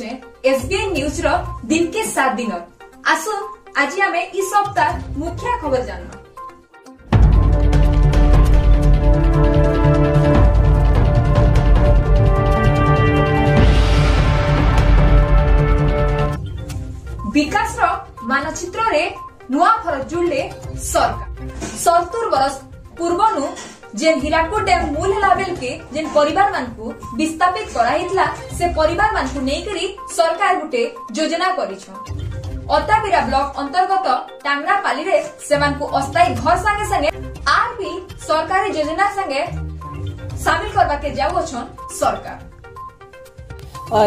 କରୁछे SBN news रो दिन के 7 दिन आसु आज आमे इस सप्ताह मुख्य खबर जानना। विकास रो मानचित्र रे नुआ फरक जुड़ले सरकार 70 वर्ष पूर्वनु जेन हीराकुद डैम मूल हला बेल के जेन परिवार मानकु विस्थापित कराइतला से परिवार मानकु नेकरी सरकार गुटे योजना करिछो। अताबिरा ब्लॉक अंतर्गत टांगरापाली रे सेमानकु अस्थायी घर संगे संगे आर भी सरकारी योजना संगे शामिल करबा के जाउछन सरकार।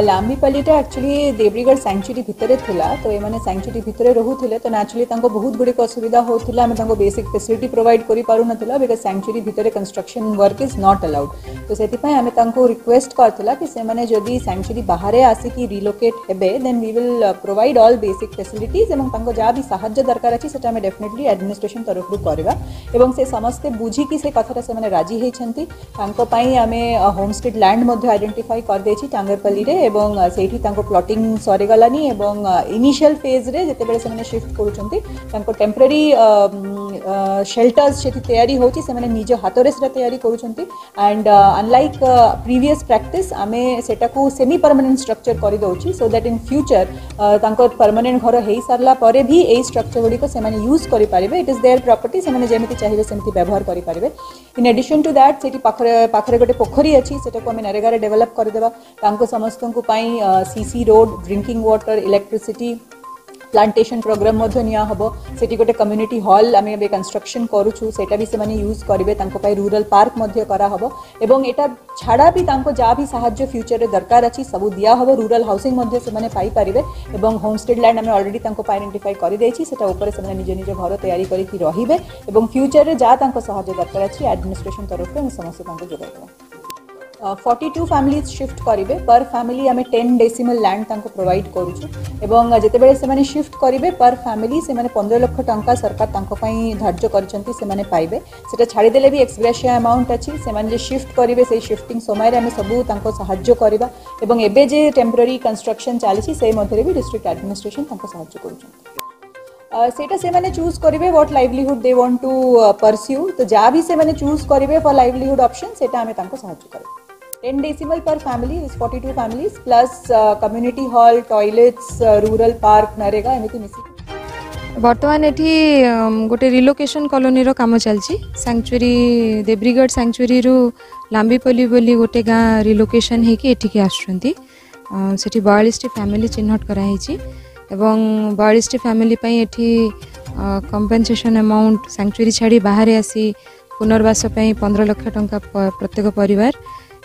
लांबीपल्लीटा एक्चुअली देवरीगढ़ सैंक्चुरी भितर थिला तो ये माने सैंक्चुरी भितर रहुथिले तो नेचुरली तांको बहुत गुडी असुविधा होथिला हमें तांको बेसिक फैसिलिटी प्रोवाइड करि पारु नथिला बिकॉज़ सैंक्चुरी भितर construction work is not allowed तो सेति पय हमें तांको रिक्वेस्ट करथिला कि से माने जदी सैंक्चुरी बाहरे आसी कि रिलोकेट हेबे then we will provide all basic facilities एवं तांको जा भी सहायता दरकार अछि सेटा हमें डेफिनेटली एडमिनिस्ट्रेशन तरफ रु करबा एवं से समस्त बुझी कि से कथाटा से माने राजी हेछंती तांको पय हमें होमस्टेड लैंड मध्ये आइडेंटिफाई कर देछि टांगरपल्ली एवं सेठी तांको प्लॉटिंग सरी गलानी एवं इनिशियल फेज रे जते बेले से माने शिफ्ट करूचंती तांको टेम्पररी शेल्टर्स सेठी तयारी होची से माने निज हातरे सेटा तयारी करूचंती एंड अनलाइक प्रीवियस प्रैक्टिस आमे सेटा को सेमी परमानेंट स्ट्रक्चर करि दोची सो दैट इन फ्यूचर तांको परमानेंट घर हेई सरला परे भी एई स्ट्रक्चर गुडी को से माने यूज करि पारिबे इट इज देयर प्रॉपर्टी से माने जेमिति चाहिबे सेमिति व्यवहार करि पारिबे। इन एडिशन टू दैट सेठी पाखरे गोटे पोखरी अछि सेटा को आमे नरेगा रे डेवलप कर देबा तांको समस्त को CC road drinking water electricity plantation programme मध्य निया हबो सेठी गोटे कम्युनिटी हॉल आमे बे कंस्ट्रक्शन करूछु सेटा भी से माने यूज करबे तांको पाई रूरल पार्क मध्य करा हबो एवं एटा छाड़ा भी तांको जा भी सहायता फ्यूचर रे दरकार अछि सब दिया हबो रूरल हाउसिंग मध्य से माने पाई परिबे एवं होमस्टेड लैंड आमे ऑलरेडी तांको आइडेंटिफाई करि देछि सेटा ऊपर से माने निज निज घर तयारी करि कि रहिबे एवं फ्यूचर रे जा तांको सहायता दरकार अछि एडमिनिस्ट्रेशन तरफ से समस्त तांको जोगाइ देबा। 42 फैमिलीज शिफ्ट करिवे पर फैमिली हमें 10 डेसिमल लैंड तांको प्रोवाइड करूछु एवं जते बेले से माने शिफ्ट करिवे पर फैमिली से माने 15 लाख टंका सरकार तांको पई धार्य करचंती से माने पाइबे सेटा छाडी देले भी एक्सग्रेशिया अमाउंट अछि से माने जे शिफ्ट करिवे से शिफ्टिंग समय रे हमें सबु तांको सहाय्य करबा एवं एबे जे टेम्पररी कंस्ट्रक्शन चालिछि से मध्ये भी डिस्ट्रिक्ट एडमिनिस्ट्रेशन तांको सहाय्य करूछंती सेटा से माने चूज करिवे what livelihood they want to pursue तो जा भी से माने चूज करिवे फॉर लाइवलीहुड ऑप्शन सेटा हमें तांको सहाय्य करबा। 10 डेसिमल पर family is 42 families plus community hall toilets rural park NREGA एमिति मिसी बर्तमान एठी गोटे रिलोकेशन कॉलोनी रो काम चलची सैंक्चुरी देवरीगढ़ सैंक्चुरी रु लांबीपल्ली बोली गोटे गाँ रिलोकेशन हेकी एठिके आछुंती सेठी 42 टी फैमिली चिन्हट करा हेची एवं 42 टी फैमिली पई एठी कंपेंसेशन अमाउंट सैंक्चुरी छाड़ी बाहर आसी पुनर्वास पई 15 लाख टंका प्रत्येक परिवार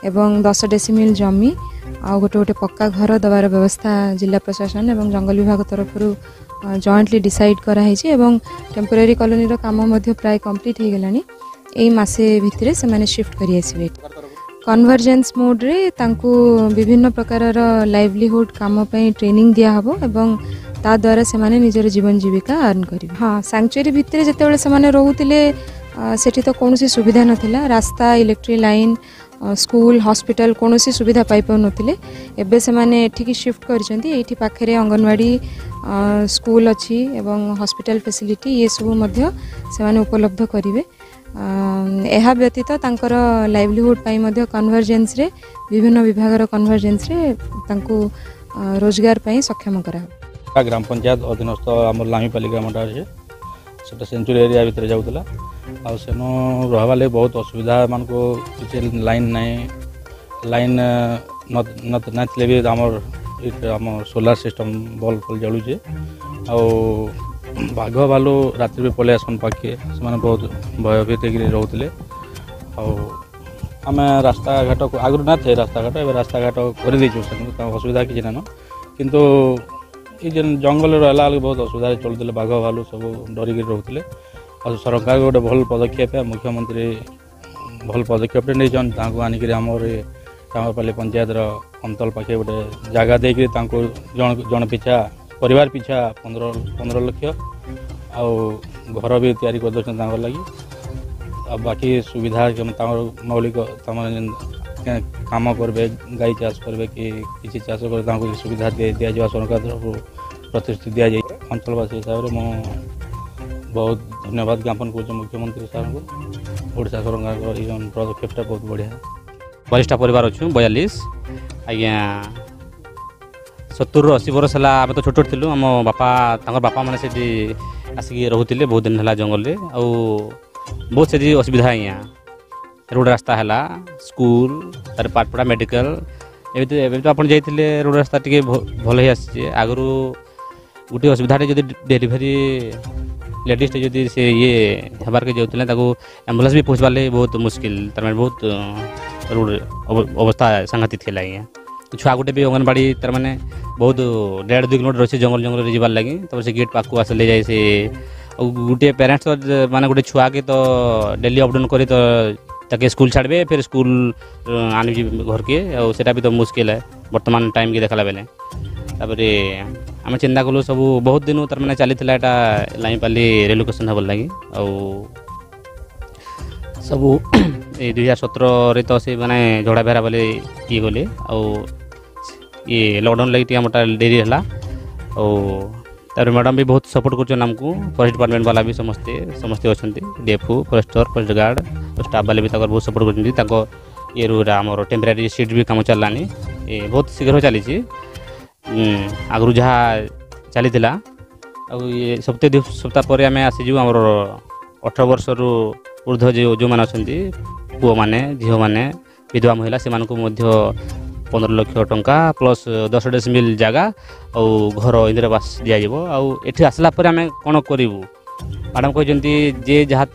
एवं 10 डेसिमिल जमी आ गोटे गोटे पक्का घर दबार व्यवस्था जिला प्रशासन एवं जंगल विभाग तरफ जॉइंटली डिसाइड करा है एवं टेम्पररी कॉलोनी रो काम मध्य प्राय कंप्लीट हो गलानी एई मासे भितरे से माने शिफ्ट करि आसीबे कन्वर्जेंस मोड रे तांको विभिन्न प्रकार लाइवलीहुड काम पई ट्रेनिंग दिया हबो एवं ता द्वारा से माने निजर जीवन जीविका अर्न करिवे। हां सैंक्चुरी भितरे जते बेले से माने रहउतिले सेठी तो कोनोसी सुविधा नथिला रास्ता इलेक्ट्रिक लाइन स्कूल हॉस्पिटल कौन सी सुविधा पाई पाउ नथिले एबे से माने एठी शिफ्ट करचंती एठी पाखरे अंगनवाड़ी स्कूल अछि एवं हॉस्पिटल फैसिलिटी ये सब मध्य से माने उपलब्ध करिवे एहा व्यतीत तांकर लाइवलीहुड पाई मध्य कन्वर्जेंस रे विभिन्न विभाग रो कन्वर्जेंस रे तांको रोजगार पाई सक्षम करा ग्राम पंचायत अधीनस्थ हमर लामीपाली ग्रामटा अछि सेटा सेंचुरी एरिया भीतर जाउतला आ सेनो रहबा ले बहुत असुविधा मान को किछ लाइन नहीं लाइन नत नथले भी हमर सोलार सिस्टम बल्ब जलू जे आ बाघ भालू रात्रि में पले आसन पाखे से बहुत भयभीत रोते आम रास्ता घाट आगु ना थे रास्ता घाट ए रास्ता घाट कर असुविधा किसी नान किंतु ये जंगल रहा बहुत असुविधा चलते बाघ भालू सब डरिक रोते और सरकार गोटे भल पदक्षेप है मुख्यमंत्री भल पदक्षेप नहीं आनिक टांगरपाली पंचायत अंतल पाखे गोटे जगह देकर जन पिछा परिवार पिछा 15 लाख घर भी तैयारी कर लगी बाकी सुविधा मौलिक काम करेंगे गाई चाष करेंगे कि किसी चाष कर सुविधा दि जावा सरकार तरफ प्रतिश्रुति दि जाए अंचलवासी हिसाब से मुझे बहुत धन्यवाद ज्ञापन कर मुख्यमंत्री साहब को ओडिशा सरकार पदक्षेपटा बहुत बढ़िया वरिष्ठ परिवार अच्छु 42 आज्ञा 70-80 वर्ष है आम तो छोट थी आम बापा बापा मैंने से आसिक रोते बहुत दिन है जंगल में आउ बहुत से असुविधा आज्ञा रोड रास्ता है स्कूल तार पाठ पढ़ा मेडिकल एवं तो आप जाइए रोड रास्ता टी भल ही आसी आगु गोटे असुविधा जब डेलीवरी लेडीज जब से ये हबार के जाऊँ एम्बुलेंस भी पहुँचवार बहुत मुश्किल तार बहुत रोड अवस्था सांघातिक है आज्ञा छुआ गोटे भी अंगनवाड़ी तार मैंने बहुत 1.5-2 किलोमीटर अच्छे जंगल जंगल जीवार लगी तब से गेट पाक आस ले जाए से गोटे पेरेंट्स माने गोटे छुआ के तो डेली अपडाउन करे तो ताके स्कूल छाड़बे फिर स्कूल आने घर के और सेटा भी तो मुश्किल है वर्तमान टाइम के देखला बेले तापरे आम चिंता कलु सब बहुत दिन तार मैंने चली लाइपाली रेलोकेशन हब लगी सब 2017 तो से माने झड़ा बेहरा बोले ये गले ये लॉकडाउन लगी आमटा डेरी है और मैडम भी बहुत सपोर्ट कर आमको फॉरेस्ट डिपार्टमेंट वाला भी समस्ते अच्छा डीएफओ फॉरेस्टर फॉरेस्ट गार्ड और स्टाफ वाले भी बहुत सपोर्ट कर ये आमर टेम्परेरी सीट भी कम चलानी बहुत शीघ्र चली आगु जहाँ चली ये सप्ताह पर आम आसीजु आम 18 वर्ष रु ऊर्ध्व जो मैंने अच्छा पुओ मैंने झील मैंने विधवा महिला से 15 लाख टंका प्लस 10 डेसिमिल जगह और घर इंदिरावास दिज्व आठ आसला आम कौन करूँ मैडम कहते जे जहाँ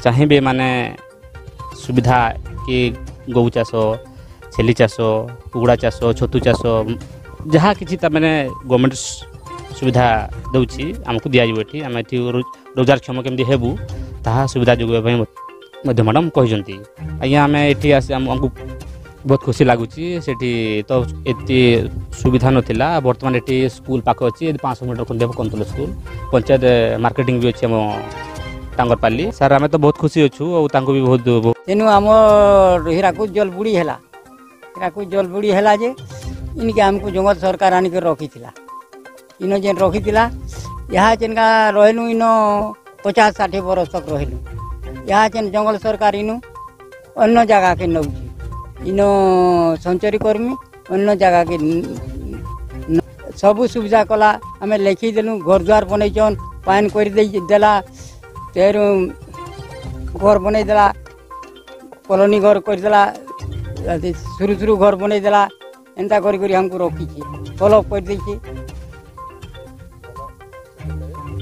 चाहिए माने सुविधा कि गौ चाष छेली चाष कुकुड़ा चाष छतु चाष जहाँ कि मैंने गवर्नमेंट सुविधा दूची आमको दिज्व ये आम ये रोजगार क्षम केमती हेबू ताहा सुविधा जोगाई मैडम कहते आज्ञा आम ये आमको बहुत खुशी लगुच तो ये सुविधा नाला बर्तमान ये स्कूल पाख अच्छी 500 मीटर खुद कंतुल स्कूल पंचायत मार्केटिंग भी अच्छे आम टांगरपाली सार आम तो बहुत खुशी अच्छू और भी बहुत तेणु आम हीराकुद जलबुड़ी है हीराकुद जलबुड़ी है जे इनके आमको जंगल सरकार आनिक रखी इन जेन रखी यहाँ जेनका रहलु इन 50-60 वर्ष तक रहलु यहाँ जेन जंगल सरकार इनु अन्य जगह के नौ इन संचरी कर्मी अन्य जगह के सब सुविधा कला आम लिखीदेलु घर द्वार बनईन पान करदेला तेरु घर बनईदेला कॉलोनी घर करदेला शुरू घर बनईदेला एंता करी हमको रखी फॉलोअप कर दी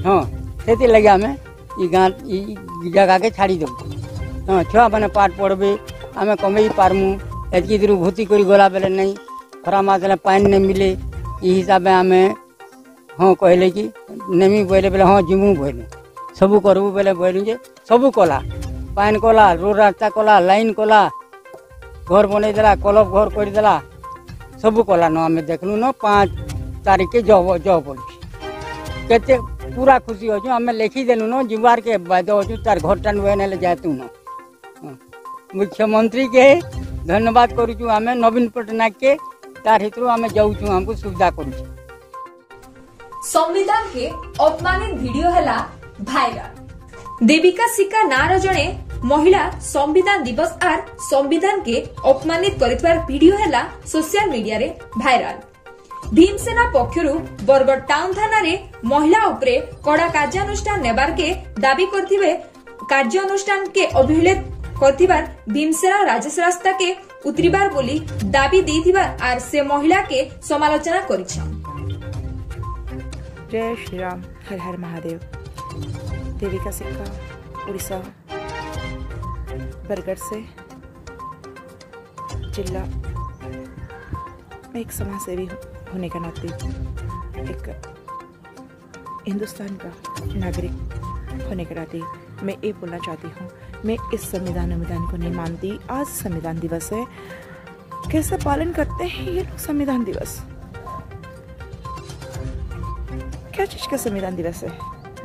हाँ से लगे आम गाँ जगह के छाड़ी दे हाँ छुआ मैंने पाठ पढ़बे आम कमे पारमु एतकी दूर भूति कर गला बेले नहीं खरा मास पानी नहीं मिले ये हिसाब से आम हाँ कहले कि नेमी बोले बेले हाँ जिमु बोलू सबू करबू बेले बोलू जे सबू कला पान कला रोड रास्ता कला लाइन कला घर बनईदेला क्लब घर करदेला सबू कला न आम देखलु न 5 तारीख के जब बोलू पूरा खुशी अच्छु आम लिखीदेलु न जीवार के बाध्य अच्छु तार घरटा नुए ना जातु न मुख्यमंत्री के धन्यवाद करुचु आम नवीन पट्टनायक के तार हितरु आम जाऊँ हमको सुविधा करुचु संविधान के अपमानित वीडियो हैला भाइराल देविका सिका नार जणे महिला संविधान दिवस आर संविधान के अपमानित करितवार वीडियो हैला सोशल मीडिया रे भाइराल भीमसेना पक्षरु बरगड़ टाउन थाना रे महिला उपरे कड़ा कार्यानुष्ठान नेबार के दाबी करथिबे कार्यानुष्ठान के अवहेलित करथिबार भीमसेना राजेश रास्ता के उतरिबार बोली दाबी देथिबार आर से महिला के समालोचना करिछन। जय श्री राम, हर हर महादेव। देविका सिक्का, उड़ीसा, बरगढ़ से जिला में एक समाज सेवी होने के नाते एक हिंदुस्तान का नागरिक होने के नाते मैं ये बोलना चाहती हूँ, मैं इस संविधान को नहीं मानती। आज संविधान दिवस है, कैसे पालन करते हैं ये लोग संविधान दिवस? क्या चीज का संविधान दिवस है?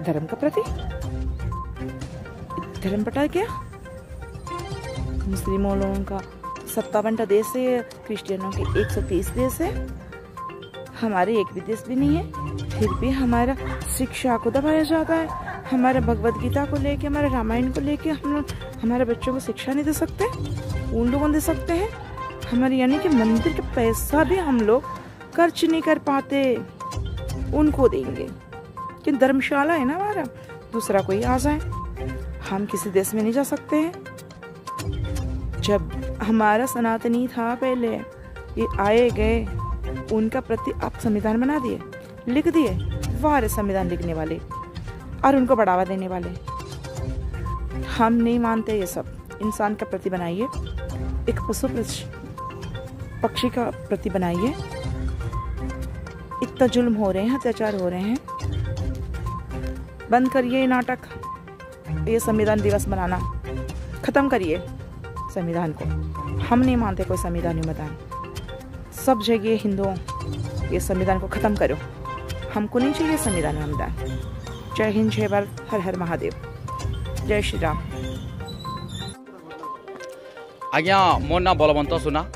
धर्म का प्रति धर्म बटा गया। मुस्लिमों लोगों का 57 देश है, क्रिश्चियनों के 130 देश है, हमारे एक भी देश भी नहीं है, फिर भी हमारा शिक्षा को दबाया जाता है। हमारे भगवत गीता को लेके, हमारे रामायण को लेके हम लोग हमारे बच्चों को शिक्षा नहीं दे सकते, उन लोगों दे सकते हैं। हमारे यानी कि मंदिर का पैसा भी हम लोग खर्च नहीं कर पाते, उनको देंगे कि धर्मशाला है ना हमारा, दूसरा कोई आ जाए, हम किसी देश में नहीं जा सकते हैं। जब हमारा सनातनी था पहले, ये आए गए, उनका प्रति आप संविधान बना दिए, लिख दिए, वाह संविधान लिखने वाले और उनको बढ़ावा देने वाले। हम नहीं मानते ये सब। इंसान का प्रति बनाइए, एक पशु पक्षी का प्रति बनाइए। इतना जुल्म हो रहे हैं, अत्याचार हो रहे हैं, बंद करिए ये नाटक, ये संविधान दिवस मनाना खत्म करिए संविधान को। हम नहीं मानते कोई संविधान विधान, सब जगह हिंदुओं ये संविधान को खत्म करो, हमको नहीं चाहिए संविधान विधान। जय हिंद, जय भारत, हर हर महादेव, जय श्री राम। आज्ञा मोर ना बलवंत सुना,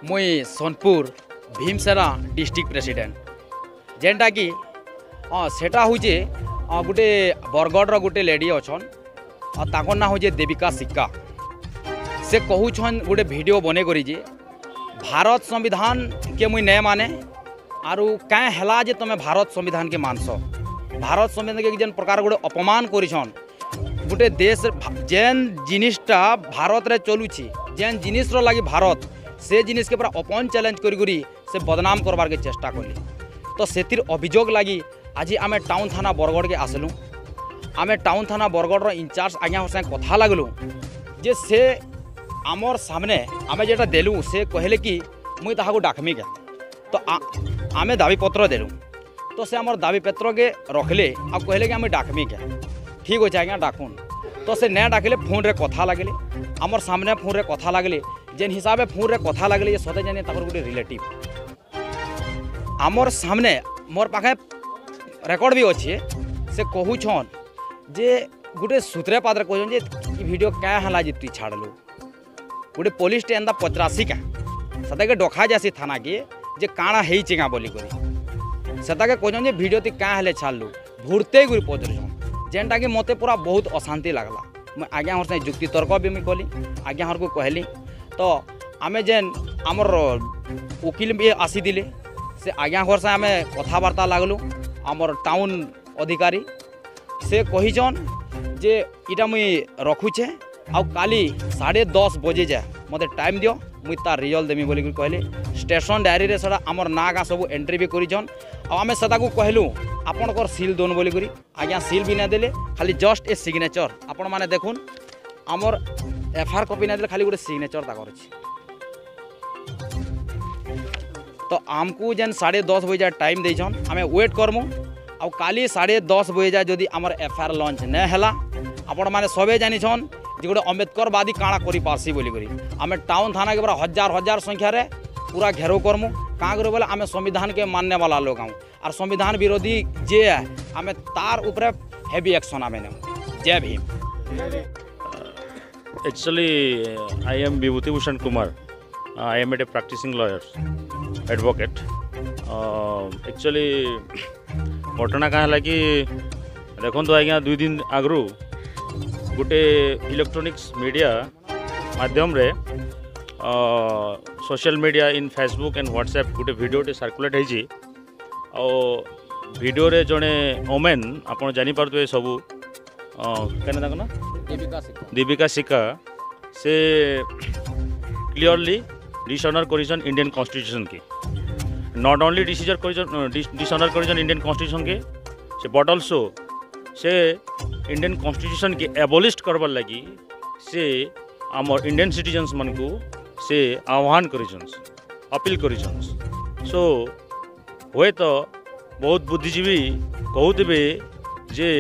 मुई सोनपुर भीमसेना डिस्ट्रिक्ट प्रेसिडेंट, जेनटा कि सेटा होचे गोटे बरगढ़ गोटे लेडी अच्छन, ताकर ना होचे देविका सिक्का। से कहूछन गोटे वीडियो बने करी जे भारत संविधान के मुई नहीं माने, आरु क्या है जे तुम भारत संविधान के मानस। भारत संविधान के जेन प्रकार गोटे अपमान करिछन, गोटे देश जेन जिनिसटा भारत रे चलुछि, जेन जिनिस लगी भारत से जिनिस के पूरा अपन चैलेंज करी से बदनाम करवार के चेष्टा कली। तो सेतिर अभियोग लगी आज आम टाउन थाना बरगढ़ के आसलु। आम टाउन थाना बरगढ़ इंचार्ज आज्ञा संगे कथा लगलु जे से आमर सामने आम जेटा देलु से कहले कि मुई ताहाको डाकमी क्या। तो आमे दाबी पत्र देलु, तो से आमर दाबी पत्र के रखले आ कहले कि आम डाकमी क्या। ठीक अच्छे आज्ञा डाकुन। तो से नहीं डाकिले फोन रे कथा लगले, आमर सामने फोन रे कथा लगले, जेन हिसाब से फोन रे कथा लगले ये सते जाने ताकर गोटे रिलेटिव आमर सामने मोर पाखे रेकर्ड भी अच्छे। से कहूछन जे गोटे सूत्रे पात्र कहन जे वीडियो क्या है जे तु छाड़लु, गोटे पुलिस टे एंदा 85 का सदा के डखा जासी थाना के जे काଣା हेई चिंगा बोली करी सदा के कहन जे वीडियो ती क्या हेले छाड़लु भूरते गुरी पदरछन, जेनटा कि मते पूरा बहुत अशांति लगला। मैं आज्ञा हर से जुक्ति तर्क भी मुझे कली, आज्ञा हर को कहली। तो आम जेन आमर वकिल भी आसी दिले, से आज्ञा घर से आम कथबार्ता लगलु। आमर टाउन अधिकारी से कहीचन जे इटा मुई रखुचे आउ काली 10:30 बजे जाए मते टाइम दियो, मुई तार रिजल्ट देमी बोली कहले। स्टेशन डायरी रे सदा आमर ना का सब एंट्री भी करिछन। आम सदा को कहलु आपनकर सील दोन बोली करी, आज्ञा सील भी ना देले, खाली जस्ट ए सिग्नेचर आपण माने देखुन आमर एफआईआर कॉपी ना देले, खाली गोटे सिग्नेचर ताकर अछि। तो आमको जेन 10:30 बजे टाइम देछन, आमे वेट करमु आ काली 10:30 बजे जदि आमर एफआईआर लॉन्च न हैला, आपण माने सबे जानिछन जे गोटे अम्बेडकरवादी काଣା करि पारसी बोली करी। आमे टाउन थाना के पूरा हजार संख्या रे पूरा घेराव करमु। काँ करू बोले आमे संविधान के मानने वाला लोग आऊँ, और संविधान विरोधी जे है आमे तार ऊपर हेवी एक्शन आमे नेमु। जय Bhim. Actually, I am Vibhuti Bhushan Kumar. I am a practicing lawyer, advocate. Actually, घटना क्या है कि देखो तो आज्ञा 2 दिन आगु गोटे इलेक्ट्रोनिक्स मीडिया माध्यम रे social media in Facebook and WhatsApp गोटे वीडियोटे सर्कुलेट होती। वीडियो रे जड़े ओमेन आप जानीपे सबू क्या ना दीपिका सिक्का से क्लियरली डिसऑनर करिजन इंडियन कॉन्स्टिट्यूशन के। नॉट ओनली डिसऑनर करिजन इंडियन कॉन्स्टिट्यूशन के से बट ऑल्सो से इंडियन कॉन्स्टिट्यूशन के एबोलिश करबार लगी से आमर इंडियन सिटीजन्स मन को से आह्वान करिजन्स, अपील करिजन्स। सो हुए तो बहुत बुद्धिजीवी कहते जे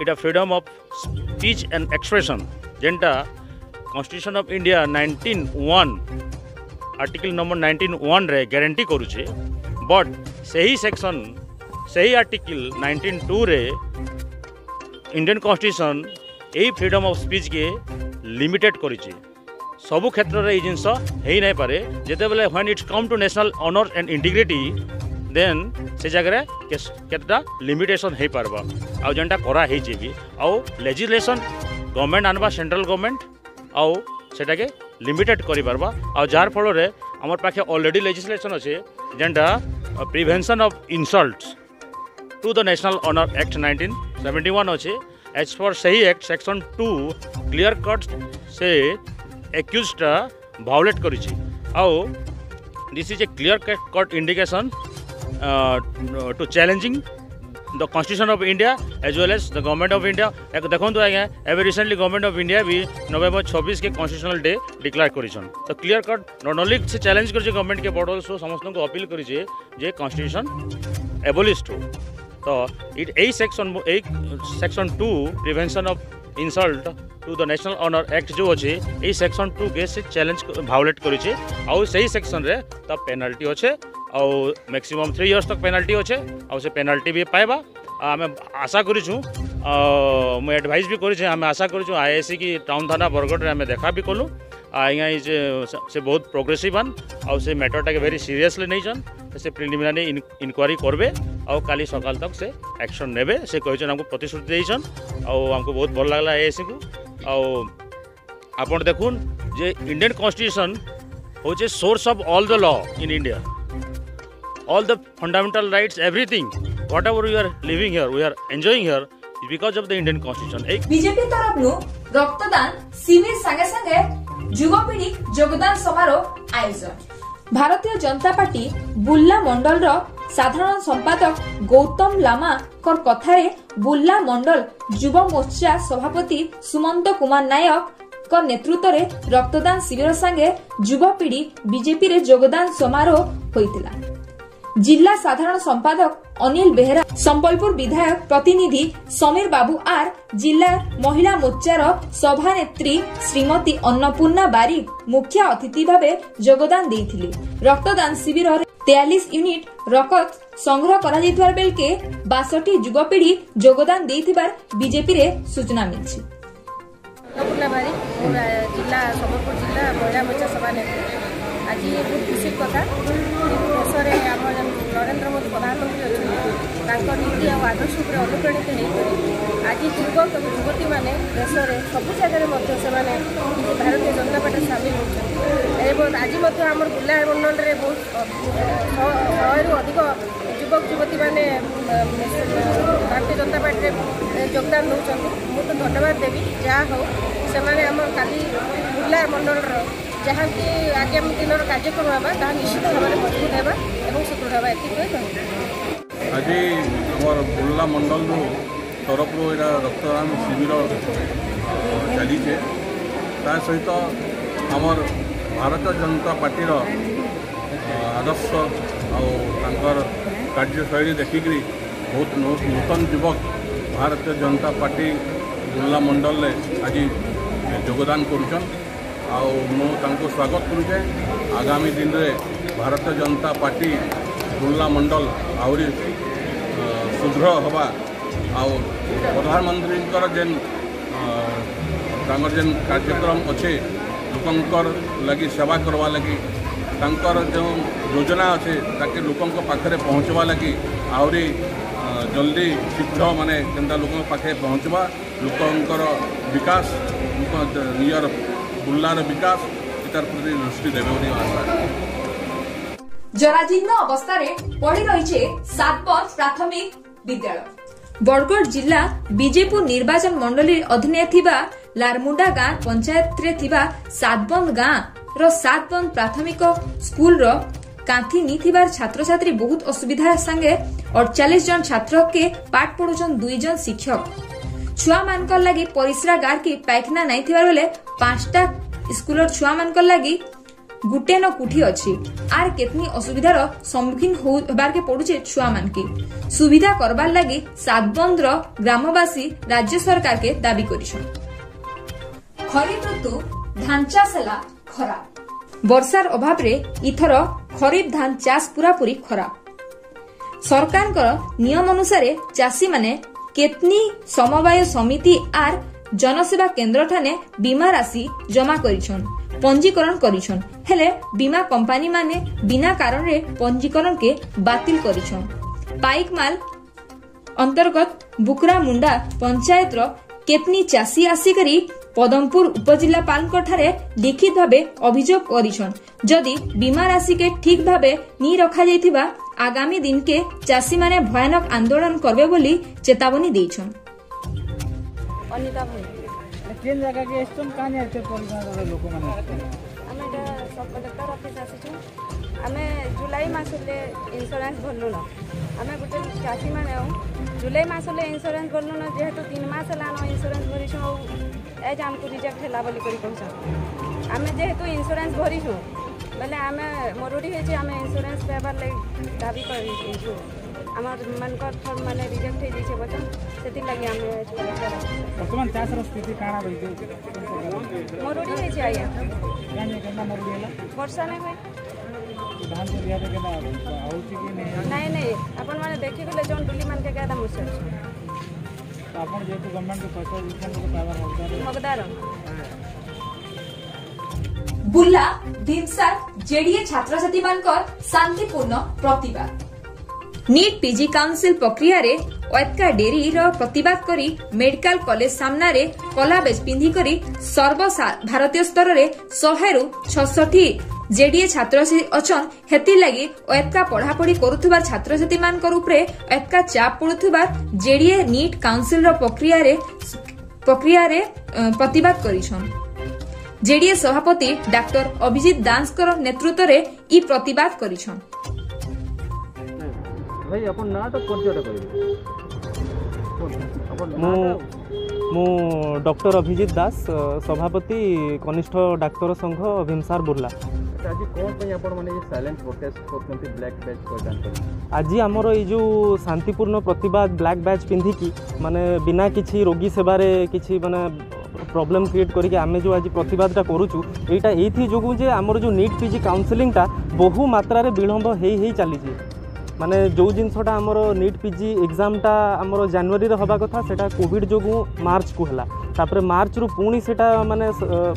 इटा freedom of speech and expression जेनटा constitution of India 19(1) article number 19(1) रे गारंटी करुचे, बट सही सेक्शन सही आर्टिकल 19(2) रे इंडियन कॉन्स्टिट्यूशन यही फ्रीडम ऑफ स्पीच के लिमिटेड करिचे। सबु क्षेत्र में जिनस हो नहीं पारे जिते बेले when it's come to national honour and integrity then से जगह केतटा लिमिटेशन हो पारबा आउ जेनटा करा भी आउ लेजिस्लेशन गवर्नमेंट आनबा सेंट्रल गवर्नमेंट आउ सेटा के लिमिटेड करि पारबा आउ जार फल रे हमर पाखे ऑलरेडी लेजिस्लेशन अच्छे जेनटा prevention of insults to the national honour act 1971 अच्छे एज पर सही एक्ट सेक्शन 2 क्लियर कट से एक्यूज्डा भायोलेट करिछि आउ this is a clear cut indication to challenging the constitution of India as well as the government of India देखो आज्ञा एवं recently government of India भी नवेम्बर 26 के कॉन्स्टिट्यूशनल डे डिक्लेयर करिछन तो क्लियर कट नॉट ओनली से चैलेंज कर government के बट ऑल्सो समस्त को अपील करिछे जे कॉन्स्टिट्यूशन एबोलिश हो तो it a section 2 prevention of insult to the national honour act जो अच्छे ये सेक्शन 2 के से चैलेंज भायोलेट करिछे आउ सही सेक्शन रे त पेनल्टी अच्छे आउ मैक्सिमम 3 इयर्स तक पेनल्टी अच्छे आउ से पेनल्टी भी पाइबा आम आशा करूँ मुझे एडवाइस भी करें आम आशा करूँ आईआईसी की टाउन थाना बरगढ़ आम देखा भी कलु आज्ञा से बहुत प्रोग्रेसिव वन आउ से मैटरटा के वेरी सीरियसली नहीं से प्रिलिमिनारी इनक्वारी करबे आउ काली सकाल तक से एक्शन नेबे से कहन हमको प्रतिश्रुति देइछन आउ हमको बहुत भल लागला आईआईसी को आउ आपण देखुन जे इंडियन कॉन्स्टिट्यूशन होचे source of all the law in India all the fundamental rights everything whatever we are living here we are enjoying here is because of the Indian constitution BJP तरफ नु रक्तदान शिविर संगे संगे युवपीढ़ी योगदान समारोह आयोजन भारतीय जनता पार्टी बुल्ला मंडल रो साधारण संपादक गौतम लामा कर कथारे बुल्ला मंडल युवा मोर्चा सभापति सुमंत कुमार नायक कर नेतृत्व रे रक्तदान शिविर संगे युवपीढ़ी बीजेपी रे योगदान समारोह होइतिला जिला साधारण संपादक अनिल बेहरा संबलपुर विधायक प्रतिनिधि समीर बाबू आर जिला महिला मोर्चार सभानेत्री श्रीमती अन्नपूर्णा बारिक मुख्य अतिथि भावे योगदान देइथिले रक्तदान शिविर 43 यूनिट रक्त संग्रह करा जैतबार बेल के 62 युवपीढ़ी योगदान देइथिबार बीजेपी रे सूचना मिलछि अन्नपूर्णा बारिक जिला संबलपुर जिला महिला मोर्चा सभानेत्री आज बहुत खुशी कथा देश में आम नरेंद्र मोदी प्रधानमंत्री अच्छा नीति और आदर्श अनुप्राणित होकर आज युवक और युवती मैंने देश में सबू जगह भारतीय जनता पार्टी सामिल होती आज आम बुला मंडल में बहुत 100 अधिक युवक युवती मैंने भारतीय जनता पार्टी योगदान दूसरी मुझे धन्यवाद देवी जहाँ हो से आम काली बुला मंडल जहाँ कि आगामी दिन कार्यक्रम होगा निश्चित भाव में मजबूत होगा और सुदृढ़ होगा आज आम बुर्ला मंडल तरफ रक्तदान शिविर चलीचे ता सहित आमर भारतीय जनता पार्टी आदर्श और कार्यशैली देखिक बहुत नूतन युवक भारतीय जनता पार्टी बुर्ला मंडल आज योगदान करुछन आउ स्वागत करुचे आगामी दिन में भारतीय जनता पार्टी बुर्ला मंडल आहरी सुदृढ़ हवा आउ प्रधानमंत्री जेन जेन कार्यक्रम अच्छे लोकंकर लगी सेवा करवा लगी जो योजना अच्छे ताकि लोकों पाखे पहुँचवा लगी आहरी जल्दी शीघ्र माने केनता लोकों पाखे पहुँचवा लोकंकर विकास नियर बुल्लार विकास इतार प्रति दृष्टि देवे आशा जराजीर्ण अवस्था पड़ी रही 7 प्राथमिक विद्यालय बरगढ़ जिला बीजेपुर निर्वाचन मंडली अधीन थिबा लारमुंडा गाँ पंचायत रे थिबा सातबंद गाँ रो सातबंद प्राथमिक स्कूल रो कांथी नी थिबार छात्र छात्री बहुत असुविधा संगे 48 जन छात्र के पाठ पढ़ुछन 2 जन शिक्षक छुआ मानकर लगी परिश्रा गार की पायखाना नहीं थिबार बेले 5टा स्कूलर छुआ मानकर लगी गुटे न कुठी अछि आर केतनी असुविधार सम्मुखीन होबार के पड़ुचे छुआ मान की सुविधा करबार लगी सातबंद रो ग्रामवासी राज्य सरकार के दाबी करिछन खरीफ ऋतु धान चाष हला खराब वर्षार अभाव रे इथर खरीफ धान चाष पूरा पूरी खराब सरकार नियम अनुसार चाषी माने केतनी समवाय समिति आर जनसेवा केंद्र ठाने बीमा राशि जमा करिछन पंजीकरण करिछन हेले बीमा कंपनी माने बिना कारण रे पंजीकरण के बातिल करिछन। पाइकमाल अंतर्गत बुकरा मुंडा पंचायत रो केतनी चासी आसिकरी पदमपुर उपजिल्लापाल लिखित भावे अभियोग करिछन जदि बीमा राशि के ठीक भावे नी रखा जाइथिबा आगामी दिन के चासी माने भयानक आंदोलन करबे बोली चेतावनी देछन। अनिता भाई केन जगह के स्टोन कानी आते परिवार लोक माने हमें सब कलेक्टर ऑफिस आसी हमें जुलाई मासले इंश्योरेंस भरलु न हमें गोटे चासी माने जुलाई मासले इंश्योरेंस भरलु न जेहेतु 3 मास लानो इंश्योरेंस भरिछो एज हमको रिजेक्ट होला बोली करी कहछ हमें जेहेतु इंश्योरेंस भरिछो बेले हमें मरुडी हे जे हमें इंश्योरेंस पेपर ले दाबी करी छु हमर मनकर फॉर्म माने रिजेक्ट हे जे बचन सेति लागि हमें वर्तमान चास र स्थिति काना रही मरुडी हे जे आया यानी केना मरुडी होला वर्षा नै होय धान के बिया के ना आउची कि नहीं नहीं अपन माने देखि गेले जोन डुली मान के गादा मुसर अपन जेतु गवर्नमेंट के पैसा रिफंड के पावर हकदार बुल्ला भीमसार जेडीए छात्र छात्री मानकर शांतिपूर्ण प्रतिवाद नीट पीजी काउंसिल प्रक्रिया रे ओएतका डेरी रो प्रतिवाद करी मेडिकल कॉलेज सामना रे कला बेज पिंधी करी सर्व भारतीय स्तर रे 100 रु 66 जेडीए छात्र अछन हेति लागि ओएतका पढ़ा पढ़ी करूथबा छात्र छात्री मानकर उपरे ओएतका चाप पड़ुथबा जेडीए नीट काउंसिल रो प्रक्रिया रे प्रतिवाद करिछन। जेडीए सभापति डॉक्टर अभिजीत दासकर नेतृत्व रे ई प्रतिवाद करिछन। भाई अपन ना तो परिचय करिवे मु डॉक्टर अभिजीत दास सभापति कनिष्ठ डाक्तर संघ भीमसार बुर्ला। आज कौन पे आपण माने साइलेंट प्रोटेस्ट करथंती ब्लैक बैज को आज आमर ये जो शांतिपूर्ण प्रतिवाद ब्लैक बैज पिंधिकी माने बिना किछि रोगी सेवारे किछि माने प्रॉब्लम क्रिएट करके आमे जो आज प्रतिवादटा करूछु एटा एथि जोगु जे आमर जो नीट पीजी काउंसलिंगटा बहु मात्रा रे विलंब हेई चली माने जो जिनसटा आमर नीट पीजी एग्जामटा आमर जनवरी रे हबा कथा सेटा कोविड जोगु मार्च को हला तापर मार्च रु पुणी सेटा माने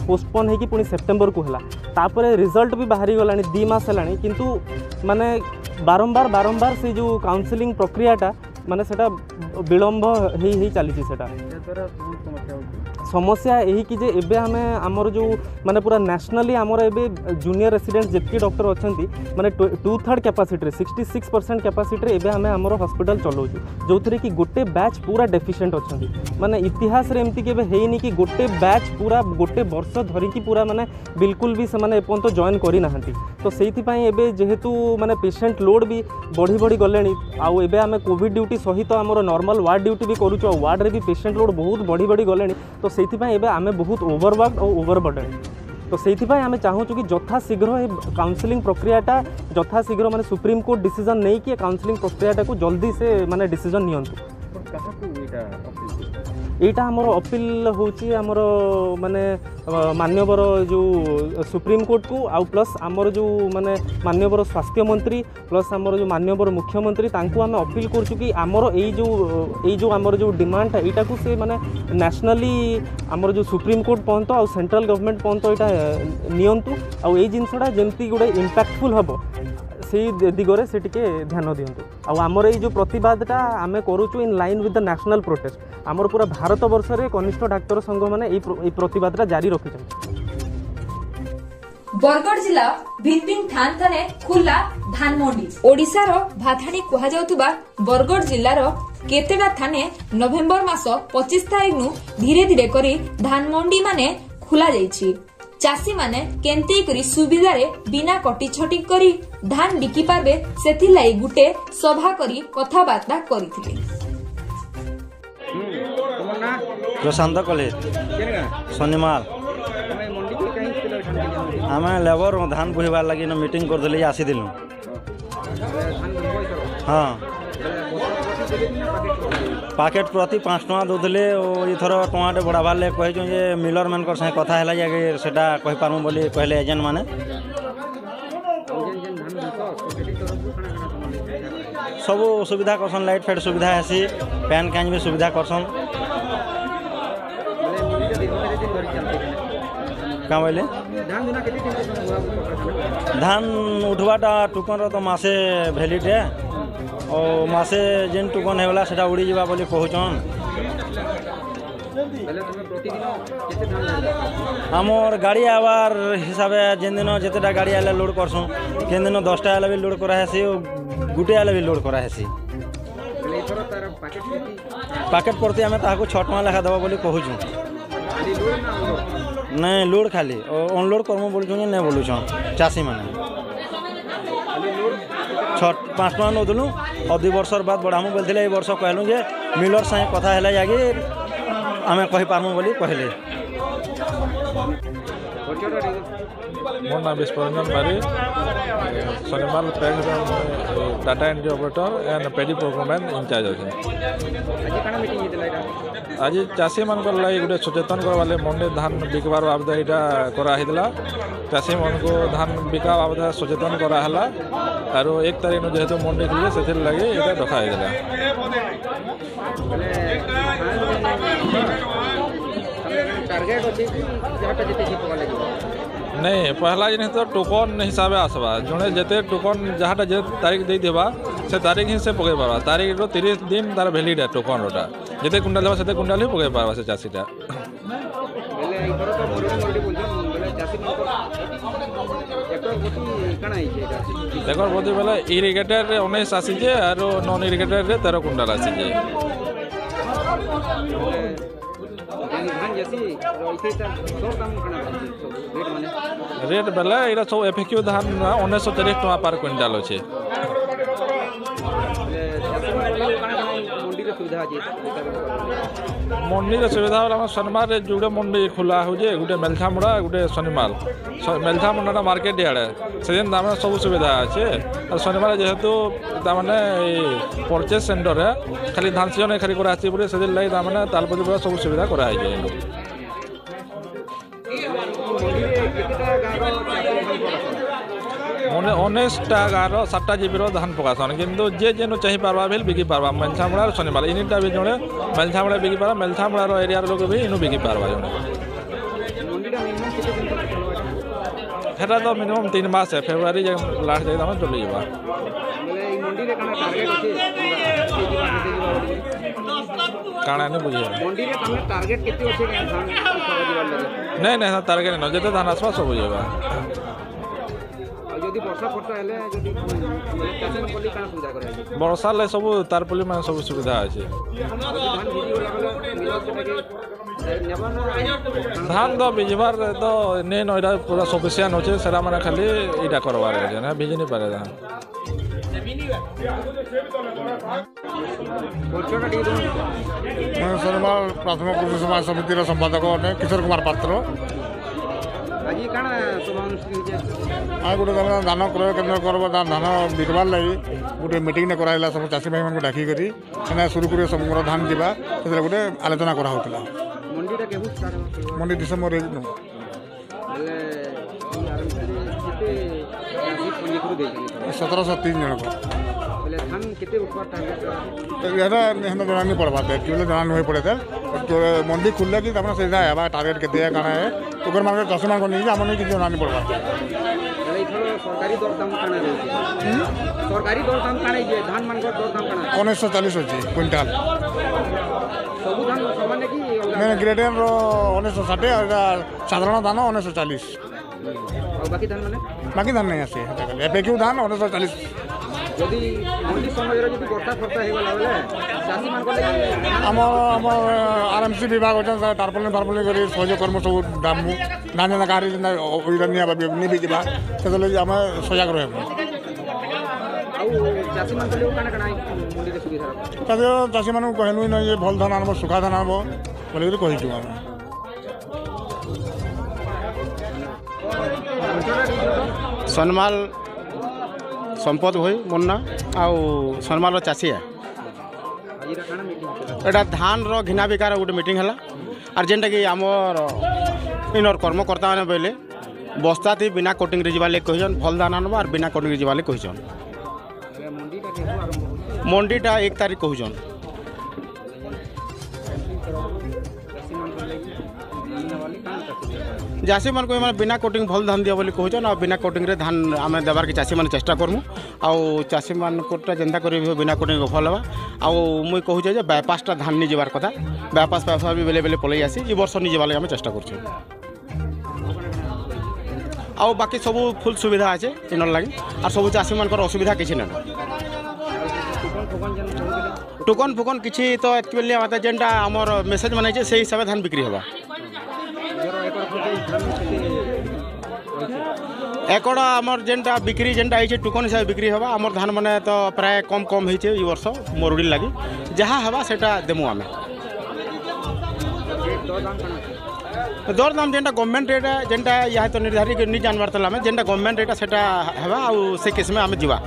पोस्टपोन हेकी पुणी सेप्टेम्बर को हला तापर रिजल्ट भी बाहरी गलानी 2 मास हलानी किंतु माने बारंबार से जो काउंसलिंग प्रक्रियाटा माने सेटा विलंब हेई चली सेटा समस्या यही कि जे एबे हमें आमर जो माने पूरा नेशनली आमर एबे जूनियर रेसिडेंट जितकी डॉक्टर अच्छी माने 2/3 कैपेसिटी 66% कैपेसिटी एबे हमें आमर हॉस्पिटल चलाउछु जो थरे कि गोटे बैच पूरा डेफिशिएंट अच्छी माने इतिहास रे एमती केबे हेइनी कि गोटे बैच पूरा गोटे वर्ष धरी कि पूरा माने बिल्कुल भी से माने एपंत जॉइन करी नाहंती तो सेहिति पई एबे जेहेतु माने पेशेंट लोड भी बढ़ी गलेनी आउ एबे हमें कोविड ड्यूटी सहित आमर नॉर्मल वार्ड ड्यूटी भी करूछु वार्ड रे भी पेशेंट लोड बहुत बढ़ी गलेनी तो सेहिति एबे आमे बहुत ओवरवर्क और ओवरबर्डन तो सेहिति आमे चाहूँ कि यथा शीघ्र काउंसलिंग प्रक्रियाटा यथा शीघ्र माने सुप्रीम कोर्ट डिसीजन नहीं कि काउंसलिंग प्रक्रियाटा को जल्दी से माने डिसीजन नियंतु एटा हमर अपील होची हमर माने मान्यवर जो सुप्रीम कोर्ट को आउ प्लस हमर जो माने मान्यवर स्वास्थ्य मंत्री प्लस हमर जो मान्यवर मुख्यमंत्री तांको हम अपील करछु कि हमर एई जो हमर जो डिमांड एटा को से माने नेशनली हमर जो सुप्रीम कोर्ट पहुंचतो आउ सेंट्रल गवर्नमेंट पहुंचतो एटा नियंतु आउ एई जिनसडा जेमती गुडे इंपैक्टफुल हबो से दिगरे से टिके ध्यान दिंतु आउ आमर ये जो प्रतिवादटा आमे करूचु in line with the national protest आमर पूरा भारत वर्ष रे कनिष्ठ डाक्टर संघ माने ए प्रतिवादटा जारी रखिछन। बरगढ़ जिला भिन्न थान थाने खुला धानमंडी ओडिसा रो भाथाणी कहा जाउतबा बरगढ़ जिला रो केतेडा थाने नवेम्बर मास 25 तारिख नु धीरे धीरे करी धानमंडी माने खुला जाईछि चासी माने केंती करी सुविधा रे बिना कटी छटी करी धान बिकी पारबे सेथि लाई गुटे सभा करी कथाबार्ता करिथिले। प्रशांत कॉलेज शनिमाल आम लेबर धान बुहबार लगी मीटिंग करदे आसीलु हाँ पैकेट प्रति 5 टका दौले इथर टमाटे बढ़ाबार लगे कही मिलर मान संगे कथा है सेटा कही पार्मु बोली कहले एजेंट माने सब सुविधा करसन लाइट फाइट सुविधा आसी पैन कैन भी सुविधा करसन क्या बोले धान उठवाटा टुकन तो मासे भैलीट है और मासे जेन टुकन है सेटा उड़ी जावा बोली कहूचन आमर गाड़ी आवार हिसाब से जेन दिन जितेटा गाड़ी आले लोड करसुँ केन दिन 10टा आले भी लोड कराहेसी गुटे आले भी लोड कराहेसी पैकेट प्रति आम ताकू 6 टका लेखा देवा बोली कहूँ नहीं लोड खाली अनलोड करमु बोलुँ नहीं बोलुछन चाषी मैंने 5 टका नौदलु और 2 वर्ष बाद बढ़ामु बोलते ये वर्ष कहलु जे मिलर साथ कथा है जाकि आम कहीपारमु बोली कहले मोर नाम विश्वरंजन बारी शनिवार data entry operator and paddy procurement incharge अच्छे आज चाषी मान लगे गोटे सचेतन करवाले मंडी धान बिकबार बाबद यहाँ कराला चाषी मान को धान बिका बाबद सचेतन कराला और 1 तारीख जेहेतु मंडी खुले से लगे ये रखाला नहीं पहला जिन तो टोकन हिसाब से आसवा जड़े जिते टोकन जहाँटा जे तारीख दे देवा से तारीख ही से पकई पार्बा तारीख 30 दिन तार भैलिड है टोकन रोटा जिते कुंडाल देवा से कुंडाल ही पकई पार्बा से चाषीटा देखो बोधी बेले इरिगेटेड 19 आसीजे और नॉन इरिगेटेड 13 कुंडाल आसीजे रेट बेले ये सब एफएक्यू धान 1940 टका पर क्विंटाल अच्छे मंडी सुविधा वाला शनिवार जुड़े मंडी खुला हो गोटे मेलछामुड़ा गोटे शनिमाल मेलछामुड़ा मार्केट याड़े से सब सुविधा अच्छे और शनिवार जेहेतु ताने परचेज सेंटर है खाली धान सीजन खाली कर से लगे तालपति सब सुविधा कराई मैंने 19टा गाँव 7टा जीबी धान पकासन किंतु जे जेनु चाहिए पार्बा भी बिकी पार्बा मेलछामुड़ा शनिमाल इनटा भी जड़े मेलछामुड़ा बिकी पार्बा मेलछामुड़ा एरिया लोग भी इनू बिकी पार्बा जड़े हेटा तो मिनिमम 3 मास है फेब्रुआरी लास्ट जाए आम चली जावा काना नहीं बुझे नहीं नहीं टार्गेट नहीं जिते धान आसवा सब बुझेगा वर्षा ले सब तारपली मान सब सुविधा अच्छे धान तो भिजबार तो नहीं ना पूरा सफिशिएंट अच्छे सेरा मैंने खाली यहाँ करवार है भिजी नहीं पारे धान शनिवार प्राथमिक कृषि समाज समितिर संपादक किशोर कुमार पात्र आज गोटे धान क्रय केन्द्र कर धान बिकबार लगी गोटे मीटिंग कराला सब चाषी भाई मैं डाक सुरुखुरी समग्र धान जावा से गोटे आलोचना कराला मंडी डिसेम्बर 1703 जन जना नहीं पड़वा जना नहीं पड़े मंडी खुलले कि सीधा टारगेट के काना है तो मान चाषी मान नहीं आम नहीं जना नहीं पड़वा सरकारी दर दाम काणे जे धान मान दर दाम काणे 1940 अछि क्विंटल सब धान समान कि नहीं ग्रेडर 1960 और साधारण धान 1940 और बाकी धान माने बाकी धान नहीं आसे एफएक्यू धान 1940 जदि मंडी समय रे जदि वर्षा फर्षा हे गला बेले चासी मान को हम आरएमसी विभाग अछि टारपल करी सहयोग कर्म सब दाम धान ना गाड़ी ओइरनिया नि भी जिबा सेतले हम सजग रहबो चाषी मान काना काना मंडी रे सुविधा चाषी मान कहलु न ये भल धान आनबो सुखा धान आनबो बोले कहिछु हम सनमाल संपद भई मुन्ना आउ सनमाल चाषी है एटा धान रो घिना बिकार गोटे मीटिंग हला और जेनटा कि आमर इनर कर्मकर्ता माने बोले बस्ता थी बिना कोटिंग रे जिबाले कहिजन भल धान आनबो और बिना कोटिंग रे जिबाले कहिजन मंडीटा 1 तारीख कहजन चाषी मान बिना कोटिंग भल धान दिया बोली कहन बिना कोटिंग रे धान आम देवार के चाषी मैंने चेष्टा करमु आउ चाषी मान जेनता कर बिना कोटिंग भल हवा आउ मुई कहूँ जे बायपासटा धान नहीं जबार कथा बायपास भी बेले बेले पलि आसी ये वर्ष नहीं जबार आम चेष्टा कर आउ बाकी सब फुल सुविधा अच्छे इनर लगी और सब चाषी मान असुविधा किसी ना टोकन फोकन किसी तो एक्चुअली मतलब जेनटा आमर मेसेज मन से हिसाब से धान बिक्री होगा एकड़ आमर जेनटा बिक्री जेनटा है टोकन हिसाब से बिक्री होगा आमर धान मैंने तो प्राय कम कम होइछे ई वर्ष मरुड़ी लगी जहाँ हवा सेटा देमु आमे दर दाम जेनटा गवर्नमेंट रेट जेनटा या तो निर्धारित नहीं जानवर तला आमे जेनटा गवर्नमेंट रेट सेटा हवा आउ से केस में आमे जीवा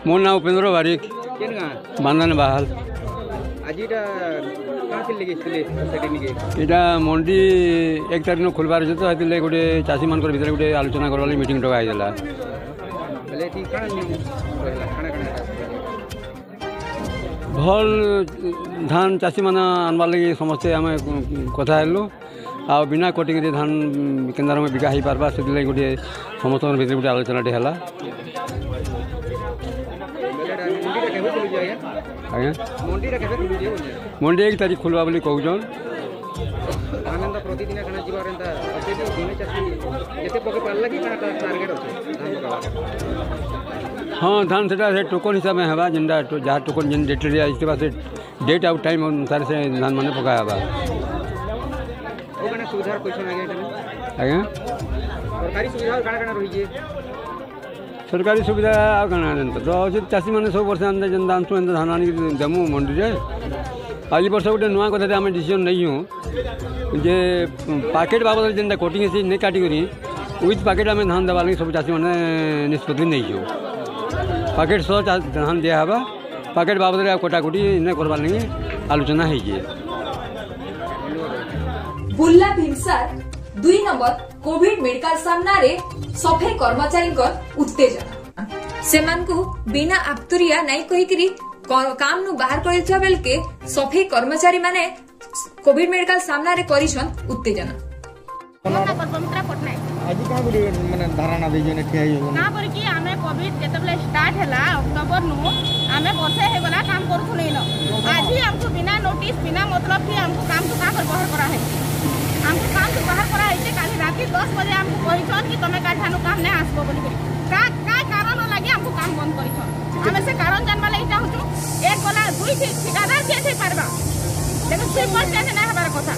मोर नाम उपेंद्र बारिक बांधन बाहाल इटा मंडी 1 तारिख न खोलबार तो हेतिले गोटे चाषी मान भीतर गोटे आलोचना करवाली मीटिंग डकाइला भल धान चाषी मान आनबार लगी समस्ते आम कथा हेलु आ बिना कोटिंग रे धान केन्द्र में बिका ही पारबा से गोटे समस्त भीतर गोटे आलोचना है आज्ञा मंडी 1 तारिख खोलवा बोली कहून हाँ धान से टोकन हिसाब में हवा जेनटा जहाँ टोकन जेन डेट से डेट आउट टाइम अनुसार से धान मैंने पका हवा आज्ञा सरकारी सुविधा तो चाषी मैंने सब वर्ष जेन आनसु एन धान आनिक देमु मंडी रे आज वर्ष गोटे नुआ कथा आम डिसीजन नहीं हूँ जे पैकेट बाबद जेनटा कोटिंग है नहीं काटिकी विथ पैकेट आम धान देवा लगी सब चाषी मैंने निष्पत्ति नहीं पैकेट सह धान दिहबा पैकेट बाबद कटाकुटी नहीं करवार लगी आलोचना है बुल्ला भीमसार 2 नंबर कोविड मेडिकल सामना रे सफाई कर्मचारी उत्तेजना सेमानकु बिना आप्तुरिया नहीं कहिकरी काम नु बाहर करिछा बेल के सफाई कर्मचारी माने कोविड मेडिकल सामना रे करिसन उत्तेजना आज का गुडी माने धारणा दे जने ठिया हो ना पर कि हमें कोविड जेतबले स्टार्ट हैला अक्टोबर नु हमें वर्षे हे गला काम करथु नै न आज ही हमको बिना नोटिस बिना मतलब कि हमको काम तो का बाहर करा है हमको काम तो बाहर करा है काली रात 10 बजे हमको कहिछन कि तमे काठानु काम नै आसबो बोली का कारण लागि हमको काम बंद करिछन हमें से कारण जानबा लागि चाहू एक गला दुई ठिकादार चेंज हे परबा लेकिन सिंपल चेंज नै हमार कथा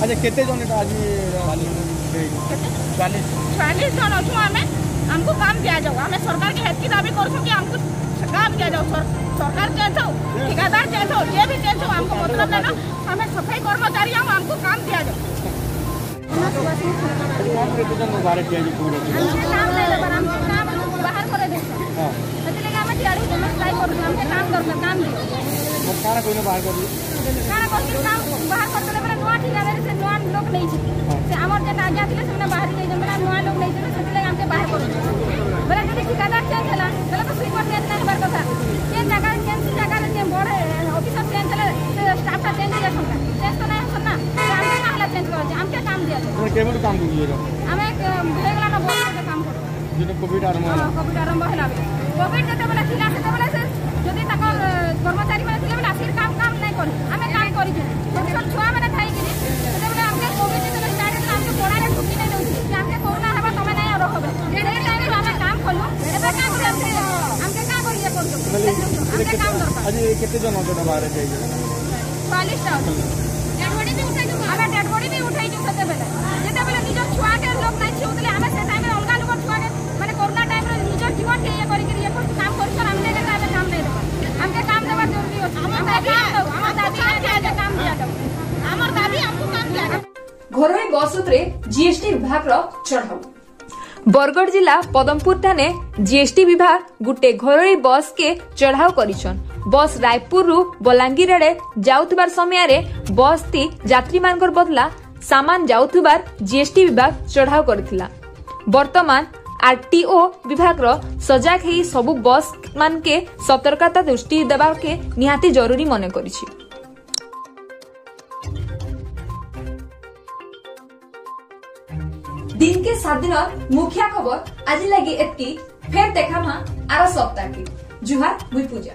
अच्छा केते जन आज 40 जन अच्छु हमको काम दिया जाओ हमें सरकार की हेतु दाबी करूँ कि हमको काम दिया जाओ सरकार चेंज हो ठेकेदार चेंज हो ये भी चेंज हो हमको मतलब लेना हमें सफाई कर्मचारी हमको काम दिया जाओ बाहर कर दे नुआ ठिकाना से नुआ लोग नहीं से आमर जेटा आज्ञा थिले से बाहर जाई जमरा नुआ लोग नहीं से से हमके बाहर करू बोले जदी ठिकादार चेंज हला तले तो स्वीपर चेंज नहीं बार कथा के जगह जे बड़े ऑफिसर चेंज हले से स्टाफ का चेंज या संका चेंज तो नहीं होना हमके काहला चेंज करू हमके काम दिया तो केमन काम करू हमें भेगला ना बोल के काम करू जे कोविड आरंभ हला कोविड जते बेला थिला से बेला से जदी तक कर्मचारी माने थिले बेला फिर काम नहीं करू हमें काम करी छोट छुआ माने थाई कि जते बेला हमके कोविड जते स्टार्ट हला हमके कोड़ा रे छुट्टी नहीं दउछि कि हमके कोरोना हेबा तमे नहीं रहबे ए टाइम रे हमें काम खोलू एबे काम करे हमके का करिए पड़तो हमके काम दरकार आज केते जन जन बाहर जाई 40 टा डेड बॉडी भी उठाई जो हमें डेड बॉडी भी उठाई जो जते बेला निज छुआ के लोग नहीं छिउतले हमें से टाइम रे अलगा लोग छुआ के माने कोरोना टाइम रे निज जीवन के ये करी के ये काम करी कर हमने के काम नहीं देबा हमके काम देबा जरूरी हो हमर दाबी काम दिया जाओ हमर दाबी हमको काम दिया जाओ घरोई बस रे जीएसटी विभाग रो चढ़ाऊ बरगढ़ जिला पदमपुर थाने जीएसटी विभाग गुटे घरोई बस के चढ़ाऊ करिछन बस रायपुर रु बलांगीर आड़े जाउथबार समय रे बस ती यात्री मानकर बदला सामान जाउथबार जीएसटी विभाग चढ़ाऊ करथिला वर्तमान आरटीओ विभाग रो सजाग हेई सबु बस मान के सतर्कता दृष्टि देबा के निहाती जरूरी मने करिछि। दिन के 7 दिन मुख्य खबर आज लगी एतकी फेर देखा आर सप्ताह की जुहार मुई पूजा।